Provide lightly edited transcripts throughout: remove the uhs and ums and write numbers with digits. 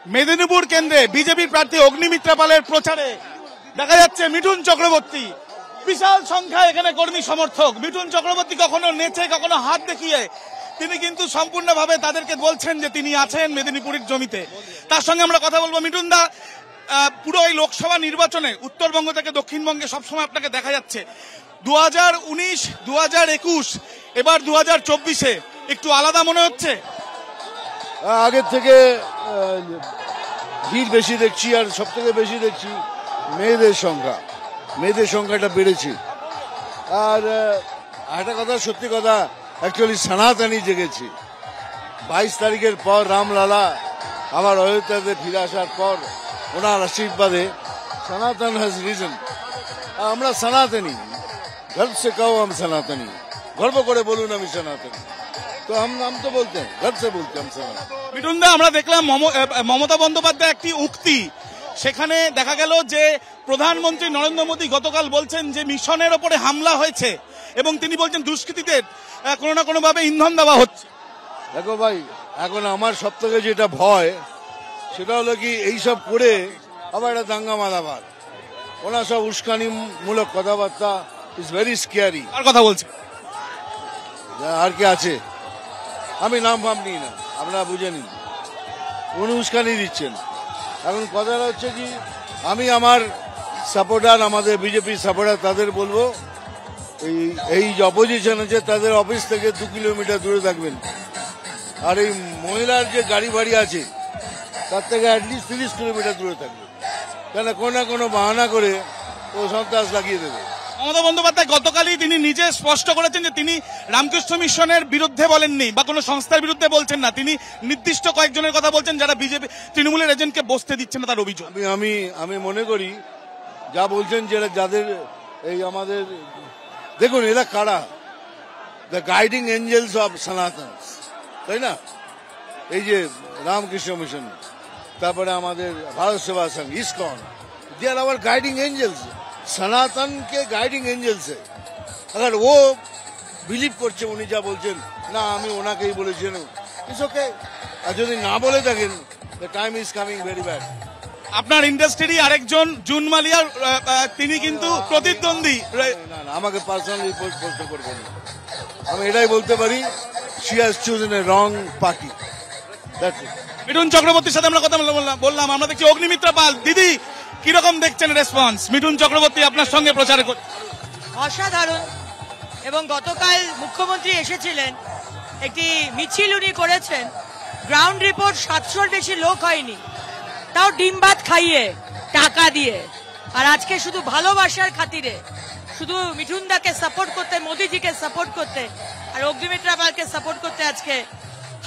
মেদিনীপুর কেন্দ্রে বিজেপি প্রার্থী অগ্নিমিত্রা পালের প্রচারে দেখা যাচ্ছে মিঠুন চক্রবর্তী, বিশাল সংখ্যায় এখানে কর্মী সমর্থক। মিঠুন চক্রবর্তী কখনো নেচে কখনো হাত দেখিয়ে তিনি কিন্তু সম্পূর্ণভাবে তাদেরকে বলছেন যে তিনি আছেন মেদিনীপুরের জমিতে। তার সঙ্গে আমরা কথা বলবো। মিঠুন দা, পুরো এই লোকসভা নির্বাচনে উত্তরবঙ্গ থেকে দক্ষিণবঙ্গে সবসময় আপনাকে দেখা যাচ্ছে। 2019, 2021, এবার 2024-এ একটু আলাদা মনে হচ্ছে? আগের থেকে ভিড় বেশি দেখছি, আর সব থেকে বেশি দেখছি মেয়েদের সংখ্যাটা বেড়েছে। আর একটা কথা, সত্যি কথা, অ্যাকচুয়ালি সনাতনী জেগেছে। 22 তারিখের পর রামলালা আবার অযোধ্যাতে ফিরে আসার পর ওনার আশীর্বাদে সনাতন হ্যাজ রিজন। আমরা সনাতনী, গর্ব সে কাও हम সনাতনী, গর্ব করে বলুন আমি সনাতনী। তো हम তো বলতে গর্ব সে বলতে हम সনাতনী। মিঠুন দা, আমরা দেখলাম মমতা বন্দ্যোপাধ্যায় একটি উক্তি, সেখানে দেখা গেল যে প্রধানমন্ত্রী নরেন্দ্র মোদী গতকাল বলছেন যে মিশনের ওপরে হামলা হয়েছে এবং তিনি বলছেন দুষ্কৃতীদের কোনো না কোনো ভাবে ইন্ধন দেওয়া হচ্ছে। দেখো ভাই, এখন আমার সব থেকে যেটা ভয় সেটা হলো কি, এইসব করে আবার একটা দাঙ্গা মারাবার, ওনার সব উস্কানিমূলক কথাবার্তা ইজ ভেরি স্কেয়ারি। আর কথা বলছে আর কি আছে, আমি নাম ফাম নিই না, আপনারা বুঝে নিন। উনি উস্কানি দিচ্ছেন। এখন কথাটা হচ্ছে কি, আমি আমার সাপোর্টার, আমাদের বিজেপি সাপোর্টার, তাদের বলবো এই যে অপোজিশন আছে তাদের অফিস থেকে 2 কিলোমিটার দূরে থাকবেন। আর এই মহিলার যে গাড়ি বাড়ি আছে তার থেকে অ্যাটলিস্ট 30 কিলোমিটার দূরে থাকবে, কেন কোনো না কোনো বাহানা করে ও সন্ত্রাস লাগিয়ে দেবে। মমতা বন্দ্যোপাধ্যায় গতকালই তিনি নিজে স্পষ্ট করেছেন যে তিনি রামকৃষ্ণ মিশনের বিরুদ্ধে বলেননি বা কোনো সংস্থার বিরুদ্ধে বলছেন না, তিনি নির্দিষ্ট কয়েকজনের কথা বলছেন যারা বিজেপি তৃণমূলের এজেন্টকে বসতে দিচ্ছে না, তার অভিযোগ। আমি মনে করি যা বলছেন যাদের এই আমাদের, দেখুন এরা কারা, দ্য গাইডিং এঞ্জেলস অফ সনাতন, তাই না? এই যে রামকৃষ্ণ মিশন, তারপরে আমাদের ভারত সেবা সংঘ, ইসকন, দে আর আওয়ার গাইডিং এঞ্জেলস। সনাতন के গাইডিং এঞ্জেলস है। अगर वो বিলিভ করছে উনি যা বলছেন, না আমি ওনাকেই বলেছি, ইটস ওকে। আর যদি না বলে থাকেন, the time is coming very bad. আপনার ইন্ডাস্ট্রি আরেকজন জুন মালিয়া, তিনি কিন্তু প্রতিদ্বন্দ্বী। না না, আমাকে পার্সোনালি প্রশ্ন করবেন, আমি এটাই বলতে পারি, she has chosen a wrong party. Mithun চক্রবর্তীর সাথে আমরা কথা বললাম। আমরা দেখছি অগ্নিমিত্রা পাল। দিদি, কিরকম দেখছেন রেসপন্স? মিঠুন চক্রবর্তী আপনার সঙ্গে প্রচারে অসাধারণ। এবং গতকাল মুখ্যমন্ত্রী এসেছিলেন, একটি মিছিল উনি করেছেন। গ্রাউন্ড রিপোর্ট 700-র বেশি লোক হয়নি, তাও ডিম ভাত খাইয়ে টাকা দিয়ে। আর আজকে শুধু ভালোবাসার খাতিরে, শুধু মিঠুন দাকে সাপোর্ট করতে, মোদিজিকে সাপোর্ট করতে আর অগ্নিমিত্রা পালকে সাপোর্ট করতে আজকে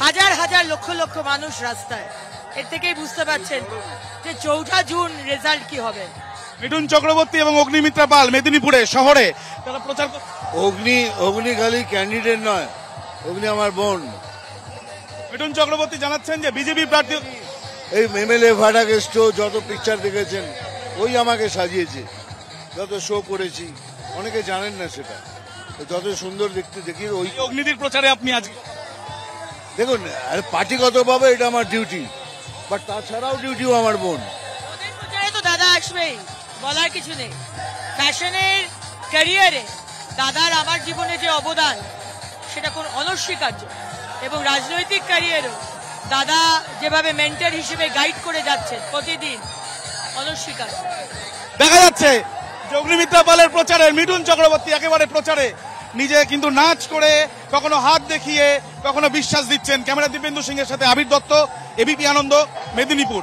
হাজার হাজার লক্ষ লক্ষ মানুষ রাস্তায়। এর থেকেই বুঝতে পারছেন যে 4 জুন রেজাল্ট কি হবে। মিঠুন চক্রবর্তী এবং অগ্নিমিত্রা পাল মেদিনীপুরে শহরে তারা প্রচার। অগ্নি খালি ক্যান্ডিডেট নয়, অগ্নি আমার বোন। মিঠুন চক্রবর্তী জানাচ্ছেন যে বিজেপি প্রার্থী, এই এমএলএ ভাড়াকে স্টো যত পিকচার দেখেছেন ওই আমাকে সাজিয়েছে, যত শো করেছি, অনেকে জানেন না সেটা, যত সুন্দর দেখতে দেখি। ওই অগ্নিদির প্রচারে আপনি আজকে দেখুন, পার্টিগতভাবে এটা আমার ডিউটি, বাট তাছাড়াও ডিউটিও আমার বোন। ওদের প্রচারে তো দাদা আসবেই, বলার কিছু নেই। ফ্যাশনের ক্যারিয়ারে দাদার আমার জীবনে যে অবদান, সেটা কোন অনস্বীকার্য। এবং রাজনৈতিক ক্যারিয়ারেও দাদা যেভাবে মেন্টর হিসেবে গাইড করে যাচ্ছেন প্রতিদিন, অনস্বীকার্য। দেখা যাচ্ছে অগ্নিমিত্রা পালের প্রচারে মিঠুন চক্রবর্তী একেবারে প্রচারে নিজে কিন্তু নাচ করে, কখনো হাত দেখিয়ে, কখনো বিশ্বাস দিচ্ছেন। ক্যামেরা দীপেন্দু সিংহের সাথে আবির দত্ত, এবিপি আনন্দ, মেদিনীপুর।